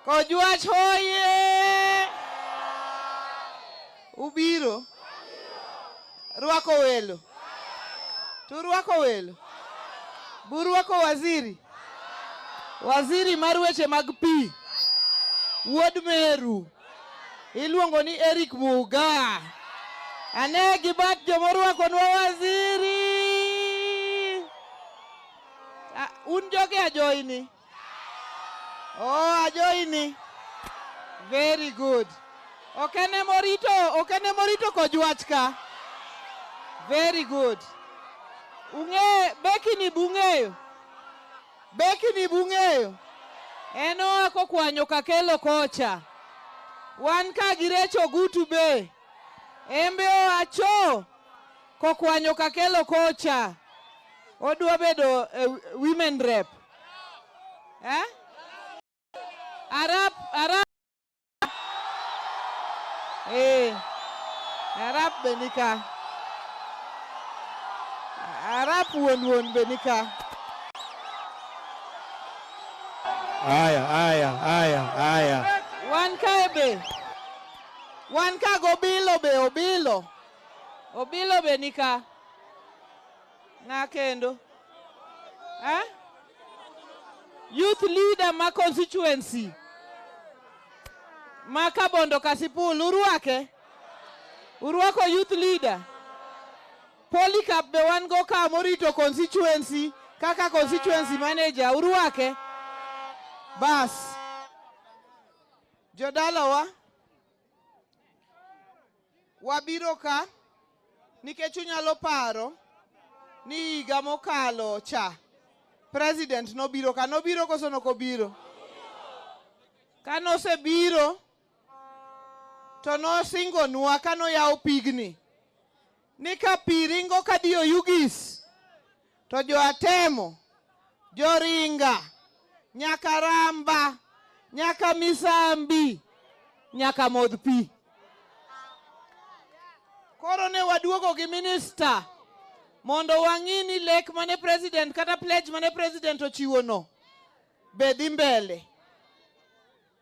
Kojwach hoye! Ubiro? Rwako welo? Turwako welo? Burwako waziri? Waziri mar weche mag pi? Wuod Meru? Iluongo ni Eric Muga. Ane gibat jomorwako nwa waziri. Un joge ajoini? Oh, ajoini. Very good. Okene morito Kojwach ka. Very good. Beki ni bung'eyo. Eno ako kwanyo kakelo kocha. Wan ka girecho gutu be. Embe acho kokwanyo kakelo kocha. Odwa bedo women rep. Arap Arap benika. Arap won benika. Aya. Wan ka be. Wan ka obilo. Obilo benika. Ng'a kendo? Youth leader ma constituency. Maka Bondo Kasipul, urwake? Urwako youth leader? Polycarp be wan go ka morito constituency, kaka constituency manager, urwake? Bas. Jodalawa? Wabiro ka, nikech unyalo paro, ni higa mokalo cha. President nobiro koso nokobiro? Kano se biro, to nosingo nwa kano yawo pigni. Ni ka pi ringo kadiyo Yugis, to jo Atemo, jo Ringa, nyaka Ramba, nyaka Misambi, nyaka modh pi. Koro ne waduogo gi minister, mondo wang'i ni lek mane president kata pledge mane president ochiwo no bedhi mbele.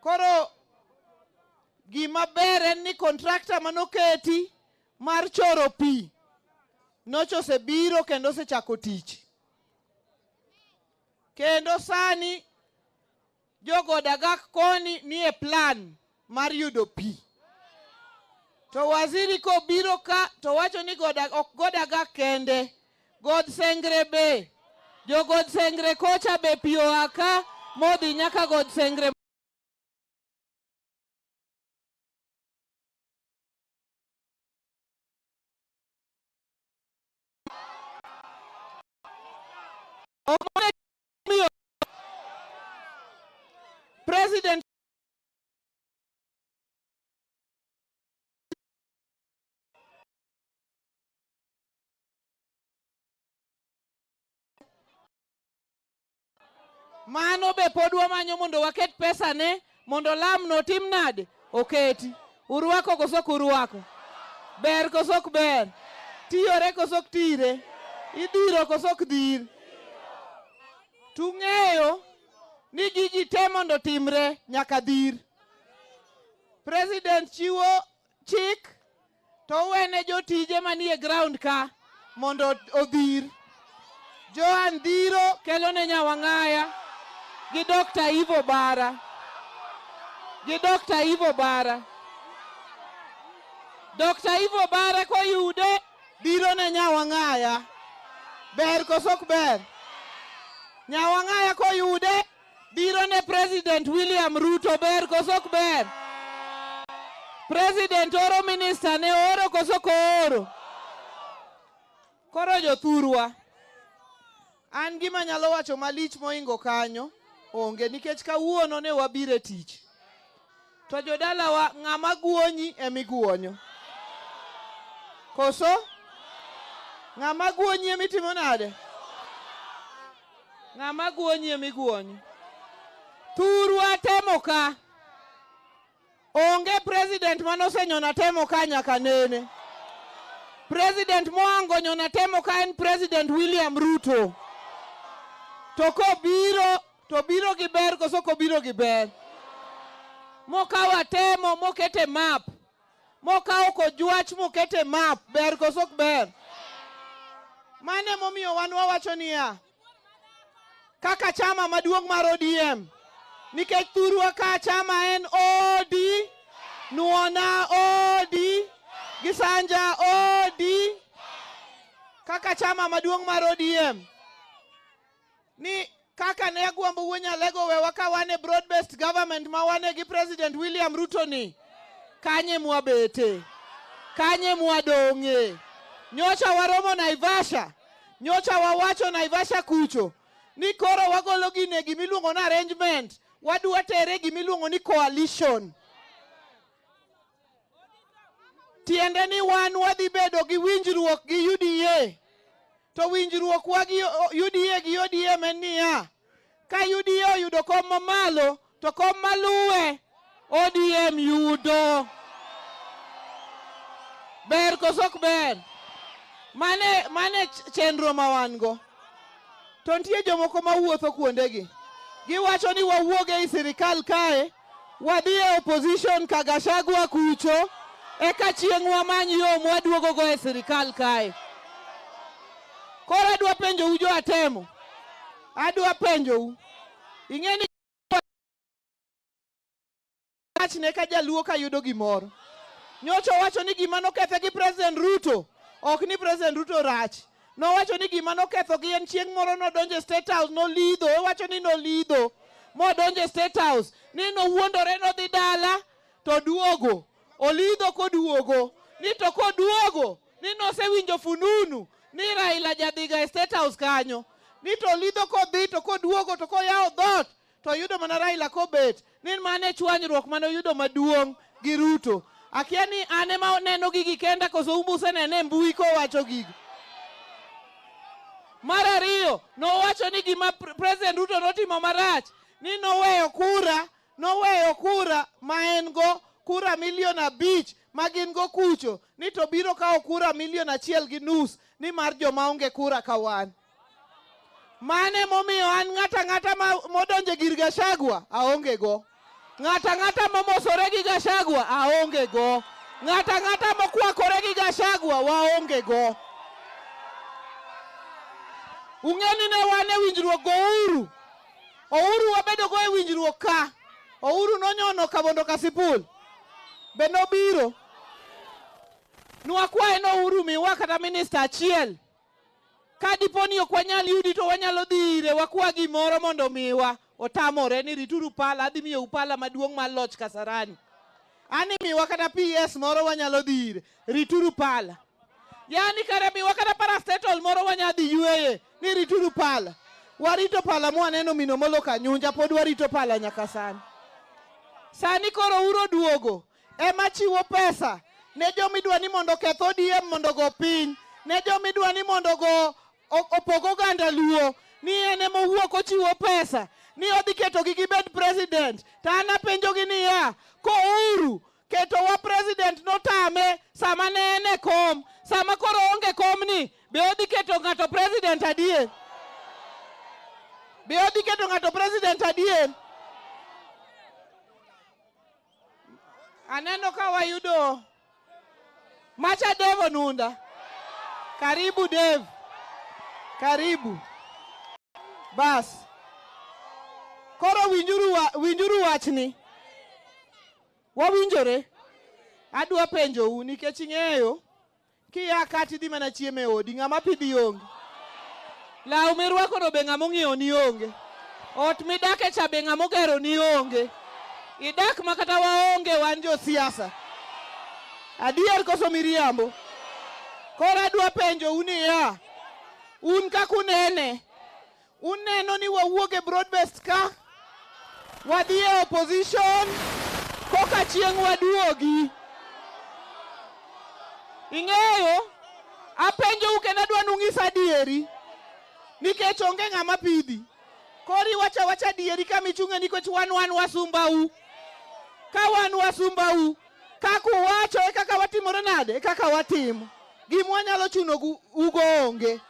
Koro gima ber en ni contractor manoketi mar choro pi nocho se biro kendo se chako tich. Kendo sani jogo dagak koni ni e plan mar yudo pi. To waziri ko biro ka to wacho ni ok godagak kende. God Sengre be. Jo God Sengre kocha be pi oa ka modhi nyaka God Sengre. President mano be podwa manyo mondo waket pesa ne mondo lam no tim nade oketi. Urwako koso kurwako? Ber koso ber? Tiyore koso tire? Idhiro koso dhir? Tung'eyo ni gigi te mondo timre nyaka dhir. President chiwo chik to wene jotije manie ground ka mondo odhir. Joan dhiro kelo ne Nyawang'aya gi Dr. Ivo Bara. Dr. Ivo Bara koyude dhiro ne Nyawang'aya. Ber koso ber? Nyawang'aya koyude dhiro ne President William Ruto. Ber koso ber? President oro minister ne oro koso oro? Koro jothurwa, an gima nyalo wacho malich moingo kanyo onge, nikech kawuono ne wabire tich. To jodalawa ng'ama guonyi emiguonyo. Koso? Ng'ama guonyi emitimo nade? Ng'ama guonyi emiguonyo. Thurwa temo ka. Onge president manosenyona temo ka nyaka nene. President moango nyona temo ka en President William Ruto. To kobiro, to biro gi ber koso kobiro gi ber? mokawa temo mokete map, mokawo kojwach mokete map, ber kosok ber. Mane momiyo wan wawacho niya, kaka chama maduong' mar ODM, nikech thurwa ka chama en OD, Nuona OD, Gisanja OD, kaka chama maduong' mar ODM. Ni kaka ne agwambo wuonya lego wewa ka wane broad based government ma wane gi President William Ruto ni, kanye mwabete, kanye mwadong'e. Nyocha waromo Naivasha, nyocha wawacho Naivasha kucho, ni koro wagolo gine gimiluongo na arrangement, wadwa tere gimiluongo ni coalition. Tiende ni wan wadhi bedo gi winjruok gi UDA, to winjruok wa gi UDA gi ODM en niya, ka UDA oyudo kom mamalo, to kom maluwe ODM yudo. Ber kosok ber. Mane chenro mawango. To nitie jomoko mawuotho kuondegi. Giwacho ni wawuoge i sirikal kae, wadhi e opposition ka Gachagua kucho, eka chieng' wamanyi yo mwaduogo go e sirikal kae. Koro adwa penjo u jo atemo. Adwa penjo u. Ing'eni wachne ka jaluo ka yudo gimoro. Nyocha wacho ni gima nokethe gi President Ruto, ok ni President Ruto rach. No wacho ni gima noketho gi en chieng' moro no donje State House, no lidho, wacho ni no lidho. Mo donje State House, ni no wuondore no dhi dala, to duogo. Olidho koduogo, ni to koduogo, ni no se winjo fununu, ni Raila jadhiga e State House kanyo. Ni to lidho kodhi, to koduogo, to koyao dhot, to yudo mana Raila kobet. Ni mane chwanyruok mano yudo maduong' gi Ruto. Akia ni ane ma neno gigi kenda koso umbuse nene mbui ko wacho gigi. Mara riyo, no wacho ni gima President Ruto notimo marach, ni noweyo kura ma en go kura milion 5 magin go kucho, ni to biro kao kura milion 1.5 ni mar joma onge kura kawan. Mane momiyo an ng'ata modonje gir Gachagua aonge go. Ng'ata momosore gi Gachagua aonge go. Ng'ata mokwakore gi Gachagua waonge go. Ung'eni ne wane winjruok go Uhuru. Uhuru wabedo go e winjruok ka. Uhuru nonyono ka bondo kasipul. Be nobiro. Nwakwae no Uhuru miwa kata minister achiel. Ka diponi ok wanyal yudi to wanyalo dhi ire wakwa gimoro mondo miwa. Otamore ni rituru pala, adhi miyo upala maduong' mar loch Kasarani. Ani miwa kata PS moro wanyalo dhi ire, rituru pala. Yani kare miwa kata paracetamol moro wanyadhi yueye, ni rituru pala. Warito pala mwaneno mino molo kanyunja, pod warito pala nyaka sani. Sani koro uro duogo, ema chiwo pesa, ne jomidwa ni mondo ketho ODM mondo go piny, ne jomidwa ni mondo go opogo ganda luo, ni ene mowuok ochiwo pesa, ni odhi keto gi gibed president. Tana penjo gi niya, ko Uhuru keto wa president notame sama ne ene kom, sama koro onge kom ni, be odhi keto ng'ato president adier? Be odhi keto ng'ato president adier? Aneno ka wayudo Macha Devo Nunda. Karibu Dev. Karibu. Bas. Koro winjuru wachni. Wawinjore. Adwa penjo u nikech ing'eyo kiya kati dhi mana chieme odi ng'ama pidhi onge. Law mirwako no be ng'ama ong'iewo ni onge. Ot midake cha be ng'ama ogero ni onge. Idak makata waonge wan jo siasa. Adier koso miriambo. Koro adwa penjo u niya, un kakunene. Uneno ni wawuoge broad based ka, wadhi e opposition, koka chieng' waduogi. Ing'eyo, apenjo kendo adwa nung'isa dieri, nikech onge ng'ama pidhi. Kori wacha dieri kamichung'e nikech wan wasumba u. Ka wan wasumba u, kaku wacho e kaka watimore nade, e kaka watimo. Gimwa nyalo chuno ugo onge.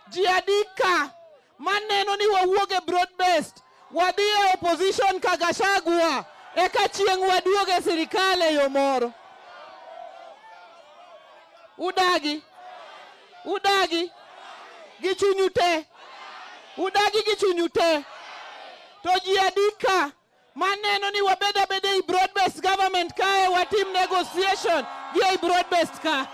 Ji adika, maneno ni wawuoge broad based, wadhi e opposition ka Gachagua, eka chieng' waduoge sirikale yomoro. Udagi gichunyu te. Udagi gichunyu te. To ji adika maneno ni wabeda i broad based government kae watim negotiation gi broad based ka.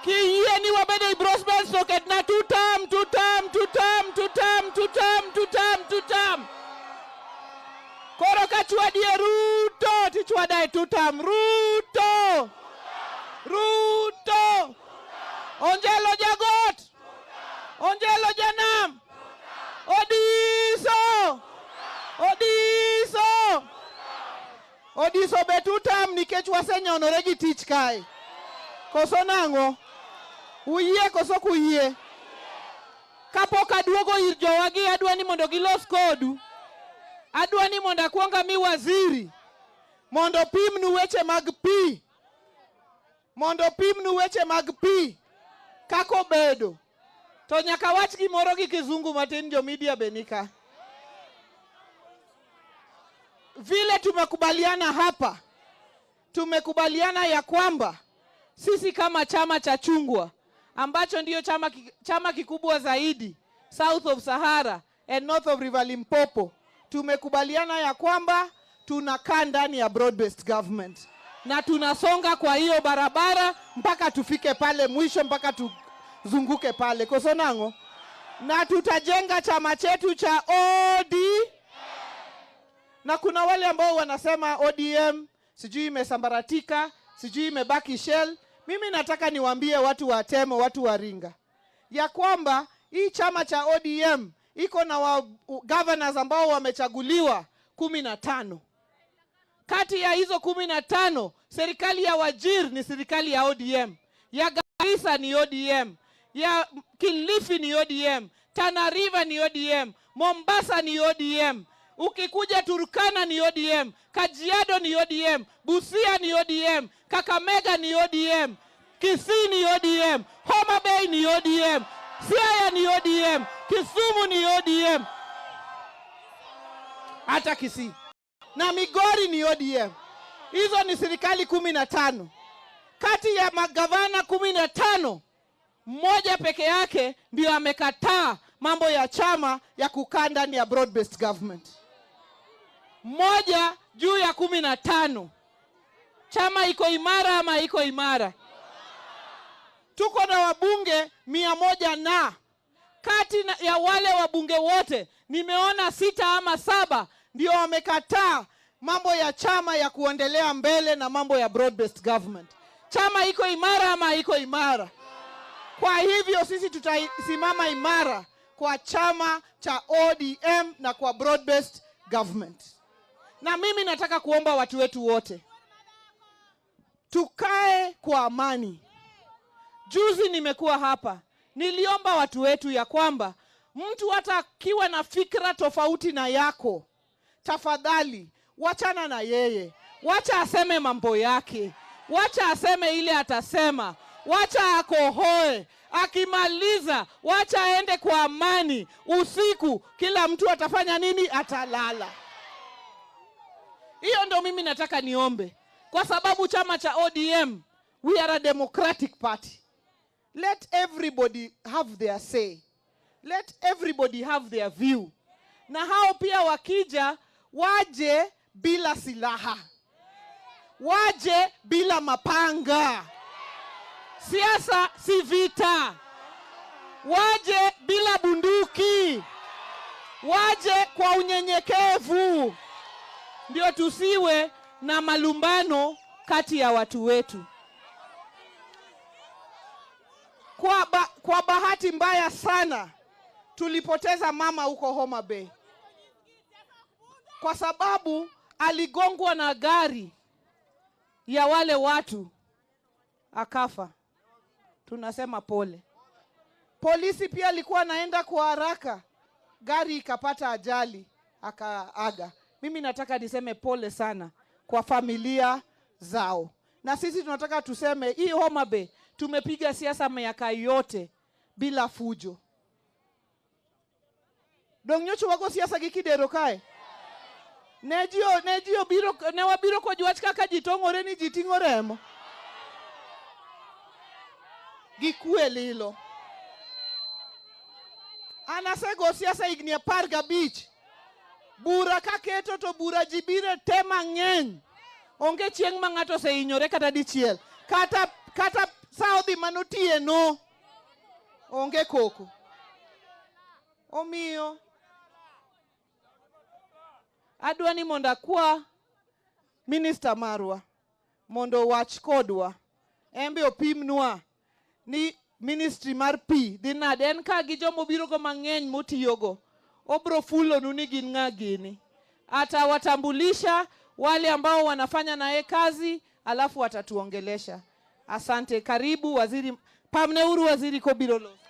Ki yie ni wabeda i broad based socket na two term. Koro ka chwadie Ruto tichwadae two term. Ruto. Onjelo jagot. Onjelo janam. Odiso be two term nikech wasenyonore gi tich kae. Koso nang'o? Uyie koso kuyie? Kapok aduogo ir jowagi adwa ni mondo gilos kodu. Adwa ni mondo akwonga mi waziri mondo pimnu weche mag pi. Kako bedo. To nyaka wach gimoro gi kizungu matin jo media benika. Vile tumekubaliana hapa. Tumekubaliana ya kwamba sisi kama chama cha chungwa ambacho ndiyo chama kikubwa zaidi South of Sahara and North of River Limpopo, tumekubaliana ya kwamba tunakaa ndani ya broad based government na tunasonga kwa hiyo barabara mpaka tufike pale mwisho, mpaka tuzunguke pale. Koso nang'o? Na tutajenga chama chetu cha ODM. Na kuna wale ambao wanasema ODM sijui imesambaratika, sijui imebaki shell. Mimi nataka niwaambie watu wa Temo, watu wa Ringa, ya kwamba hii chama cha ODM iko na governors ambao wamechaguliwa 15. Kati ya hizo 15, serikali ya Wajir ni serikali ya ODM, ya Garissa ni ODM, ya Kilifi ni ODM, Tana River ni ODM, Mombasa ni ODM, ukikuja Turkana ni ODM, Kajiado ni ODM, Busia ni ODM, Kakamega ni ODM, Kisii ni ODM, Homa Bay ni ODM, Siaya ni ODM, Kisumu ni ODM, hata Kisii, na Migori ni ODM. Hizo ni serikali 15. Kati ya magavana 15, mmoja peke yake ndio amekataa mambo ya chama ya kukaa ndani ya broad based government. Mmoja juu ya 15. Chama iko imara ama iko imara? Tuko na wabunge 100 na kati ya wale wabunge wote nimeona 6 ama 7 ndio wamekataa mambo ya chama ya kuendelea mbele na mambo ya broad based government. Chama iko imara ama iko imara? Kwa hivyo sisi tutasimama imara kwa chama cha ODM na kwa broad based government. Na mimi nataka kuomba watu wetu wote tukae kwa amani. Juzi nimekuwa hapa, niliomba watu wetu ya kwamba mtu hata kiwa na fikra tofauti na yako, tafadhali wachana na yeye. Wacha aseme mambo yake. Wacha aseme ile atasema. Wacha akohoe. Akimaliza, wacha aende kwa amani. Usiku, kila mtu atafanya nini? Atalala. Hiyo ndo mimi nataka niombe. Kwa sababu chama cha ODM, we are a democratic party. Let everybody have their say. Let everybody have their view. Na hao pia wakija, waje bila silaha. Waje bila mapanga. Siasa si vita. Waje bila bunduki. Waje kwa unyenyekevu. Ndio tusiwe na malumbano kati ya watu wetu. Kwa bahati mbaya sana tulipoteza mama huko Homa Bay, kwa sababu aligongwa na gari ya wale watu akafa. Tunasema pole. Polisi pia alikuwa naenda kwa haraka, gari ikapata ajali akaaga. Mimi nataka niseme pole sana kwa familia zao. Na sisi tunataka tuseme hii Homa Bay tumepiga siasa miaka yote bila fujo. Dong nyocho wako siasa gikidero kae. Ne wabiro kod wach kaka ji tong'ore ni ji ting'o remo. Gi kwe lilo. An asego siasa higni 15. Bura kaketo to bura ji biro te mang'eny. Onge chieng' ma ng'ato osehinyore kata dichiel. Kata saodhi manotie no. Onge koko. Omiyo adwa ni mondo akwa minister marwa mondo wach kodwa. Embe opimnwa ni ministry mar pi dhi nade. En ka gi jomo biro go mang'eny motiyogo. Obro fulo nuni gin ng'a gini. Atawatambulisha wale ambao wanafanya naye kazi, alafu watatuongelesha. Asante, karibu waziri. Pamne uru waziri kobiro loso.